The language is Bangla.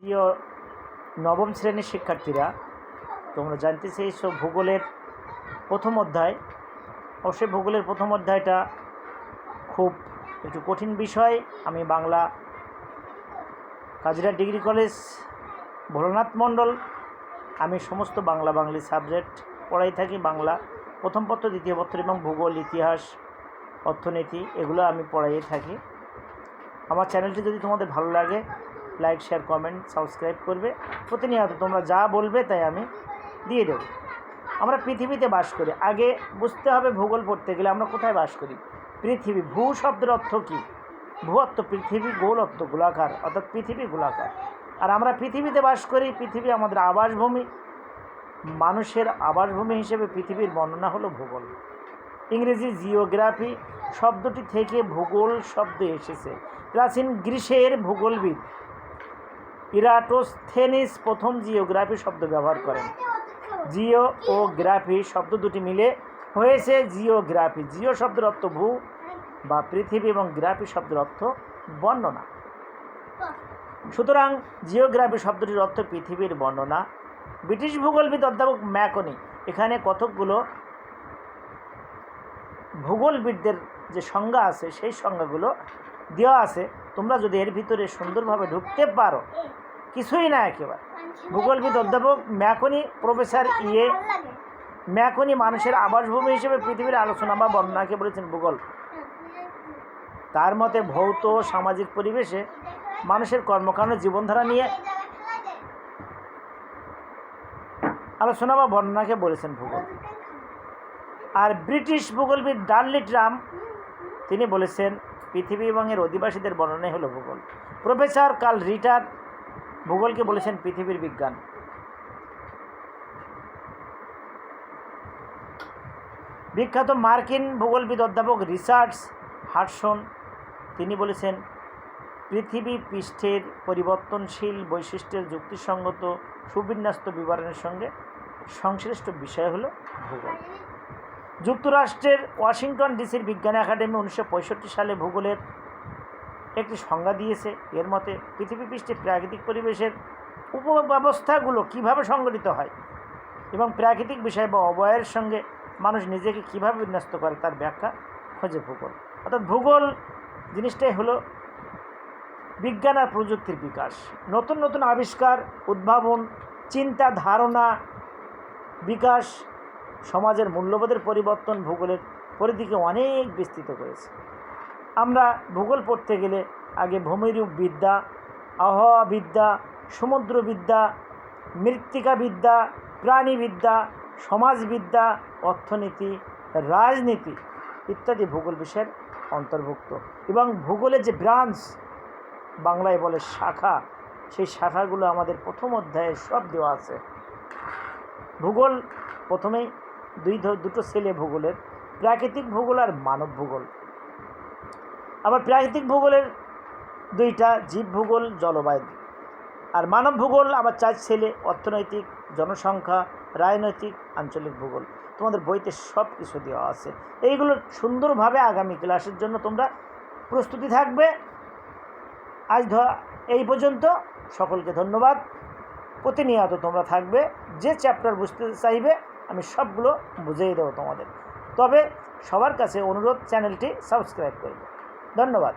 প্রিয় নবম শ্রেণীর শিক্ষার্থীরা, তোমরা জানতে চেয়েছো ভূগোলের প্রথম অধ্যায়। অবশ্যই ভূগোলের প্রথম অধ্যায়টা খুব একটু কঠিন বিষয়। আমি বাংলা কাজিরা ডিগ্রি কলেজ ভোলানাথ মণ্ডল, আমি সমস্ত বাংলা সাবজেক্ট পড়াই থাকি। বাংলা প্রথম পত্র, দ্বিতীয় পত্র এবং ভূগোল, ইতিহাস, অর্থনীতি এগুলো আমি পড়াই থাকি। আমার চ্যানেলটি যদি তোমাদের ভালো লাগে, লাইক, শেয়ার, কমেন্ট, সাবস্ক্রাইব করবে। প্রতিনিয়ত তোমরা যা বলবে তাই আমি দিয়ে দেব। আমরা পৃথিবীতে বাস করি। আগে বুঝতে হবে ভূগোল পড়তে গেলে আমরা কোথায় বাস করি। পৃথিবী, ভূ শব্দের অর্থ কী? ভূ অর্থ পৃথিবী, গোল অর্থ গোলাকার, অর্থাৎ পৃথিবী গোলাকার। আর আমরা পৃথিবীতে বাস করি। পৃথিবী আমাদের আবাসভূমি। মানুষের আবাসভূমি হিসেবে পৃথিবীর বর্ণনা হলো ভূগোল। ইংরেজি জিওগ্রাফি শব্দটি থেকে ভূগোল শব্দ এসেছে। প্রাচীন গ্রিসের ভূগোলবিদ ইরাটোস্থেনিস প্রথম জিওগ্রাফি শব্দ ব্যবহার করেন। জিও ও গ্রাফি শব্দ দুটি মিলে হয়েছে জিওগ্রাফি। জিও শব্দের অর্থ ভূ বা পৃথিবী এবং গ্রাফি শব্দের অর্থ বর্ণনা। সুতরাং জিওগ্রাফি শব্দটির অর্থ পৃথিবীর বর্ণনা। ব্রিটিশ ভূগোলবিদ অধ্যাপক ম্যাকনি এখানে কতকগুলো ভূগোলবিদদের যে সংজ্ঞা আছে সেই সংজ্ঞাগুলো দেওয়া আছে। তোমরা যদি এর ভিতরে সুন্দরভাবে ঢুকতে পারো, কিছুই না একেবারে। ভূগোলবিদ অধ্যাপক ম্যাকনি, প্রফেসর ম্যাকনি মানুষের আবাসভূমি হিসেবে পৃথিবীর আলোচনা বা বর্ণনাকে বলেছেন ভূগোল। তার মতে ভৌত সামাজিক পরিবেশে মানুষের কর্মকাণ্ড, জীবনধারা নিয়ে আলোচনা বা বর্ণনাকে বলেছেন ভূগোল। আর ব্রিটিশ ভূগোলবিদ ডার্লি ট্রাম তিনি বলেছেন পৃথিবী এবং এর অধিবাসীদের বর্ণনাই হলো ভূগোল। প্রফেসর কার্ল রিটার ভূগোলকে বলেছেন পৃথিবীর বিজ্ঞান। বিখ্যাত মার্কিন ভূগোলবিদ অধ্যাপক রিচার্ড হাডসন তিনি বলেছেন পৃথিবী পৃষ্ঠের পরিবর্তনশীল বৈশিষ্ট্যের যুক্তিসঙ্গত সুবিন্যস্ত বিবরণের সঙ্গে সংশ্লিষ্ট বিষয় হলো ভূগোল। যুক্তরাষ্ট্রের ওয়াশিংটন ডিসির বিজ্ঞান একাডেমি 1965 সালে ভূগোলের একটি সংজ্ঞা দিয়েছে। এর মতে পৃথিবী পৃষ্ঠে প্রাকৃতিক পরিবেশের উপব্যবস্থাগুলো কীভাবে সংগঠিত হয় এবং প্রাকৃতিক বিষয় বা অবয়য়ের সঙ্গে মানুষ নিজেকে কীভাবে বিন্যস্ত করে তার ব্যাখ্যা খোঁজে ভূগোল। অর্থাৎ ভূগোল জিনিসটাই হলো বিজ্ঞান আর প্রযুক্তির বিকাশ, নতুন নতুন আবিষ্কার, উদ্ভাবন, চিন্তা, ধারণা বিকাশ, সমাজের মূল্যবোধের পরিবর্তন ভূগোলের পরিধিকে অনেক বিস্তৃত করেছে। আমরা ভূগোল পড়তে গেলে আগে ভূমিরূপ বিদ্যা, আবহাওয়াবিদ্যা, সমুদ্রবিদ্যা, মৃত্তিকাবিদ্যা, প্রাণীবিদ্যা, সমাজবিদ্যা, অর্থনীতি, রাজনীতি ইত্যাদি ভূগোল বিষয়ের অন্তর্ভুক্ত। এবং ভূগোলের যে ব্রাঞ্চ, বাংলায় বলে শাখা, সেই শাখাগুলো আমাদের প্রথম অধ্যায়ে সব দেওয়া আছে। ভূগোল প্রথমেই দুটো ছেলে ভূগোলের, প্রাকৃতিক ভূগোল আর মানব ভূগোল। আবার প্রাকৃতিক ভূগোলের দুইটা, জীব ভূগোল, জলবায়ু। আর মানব ভূগোল আবার 4 ছেলে, অর্থনৈতিক, জনসংখ্যা, রাজনৈতিক, আঞ্চলিক ভূগোল। তোমাদের বইতে সব কিছু দেওয়া আছে। এইগুলো সুন্দরভাবে আগামী ক্লাসের জন্য তোমরা প্রস্তুতি থাকবে। আজ এই পর্যন্ত। সকলকে ধন্যবাদ। প্রতিনিয়ত তোমরা থাকবে, যে চ্যাপ্টার বুঝতে চাইবে আমি সবগুলো বুঝিয়ে দেবো তোমাদের। তবে সবার কাছে অনুরোধ, চ্যানেলটি সাবস্ক্রাইব করবে। ধন্যবাদ।